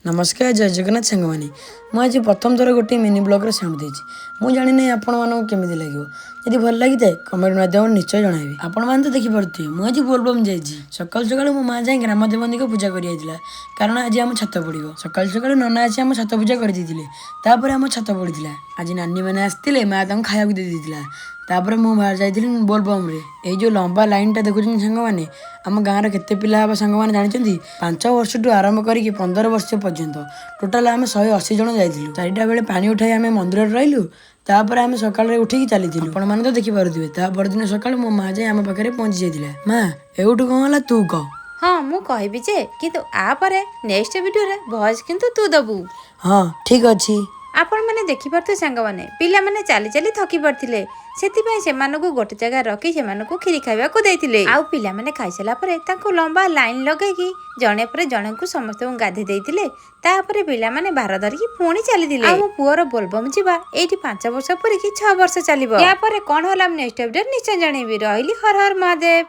नमस्कार जय जगन्नाथ सांग मैंने मुझे प्रथम थर गोटे मिनी ब्लॉग साउंड देती मुझे जानी आपमि लगे जब भल लगी था कमेंट माध्यम निश्चय जनइबी आपण मैंने तो देखिपे मुझे बोलबम जा सकाल सकाल मो माँ जाए ग्राम देवी को पूजा कर कारण आज आम छत पड़ो सकाल सकाल नना आसी आम छत पूजा करपर आम छत पड़ा आज नानी मैंने आसते माँ खाया देती तापर मु बाहर जाइली बोलबम रे ये जो लंबा लाइन टा देखुं सांग मैंने आम गाँव केते पिला हम सांग मैंने जानते 5 वर्ष ठू आरंभ करके 15 वर्ष पर्यंत टोटाल आम 180 जन जाइलु 4टा बेले पानी उठाई आम मंदिर रहिलु तापर आम सकाल उठिकी चली आपण मैंने तो देखिपे तापरदिन सकाल मो माँ जाए आम पाखे पहुंची जाइला माँ एवटू कौन है तू कह हाँ मु कहबी जे किंतु आपर नेक्स्ट वीडियो रे वॉइस किंतु तू दबु हाँ ठीक अच्छी आपण मैंने देखि पारते सांग माने पिला माने चाली चाली थकी पड़थिले सेतिपय सेमानकु गोटे जगह रखी सेमानकु खीरी खाइबा को देइतिले आउ पिला माने खाइसला परे ताको लंबा लाइन लगेकी जणे परे जणे को समस्त गाधे देइतिले तापरे पिला माने भार धरिकी पुणी चली दिले आ मो पुअर बोलबम जिबा एठी 5 वर्ष परे की 6 वर्ष चलीबो या परे कोन होला नेक्स्ट अपडेट निश्चय जणेबी रहिली हर हर महादेव।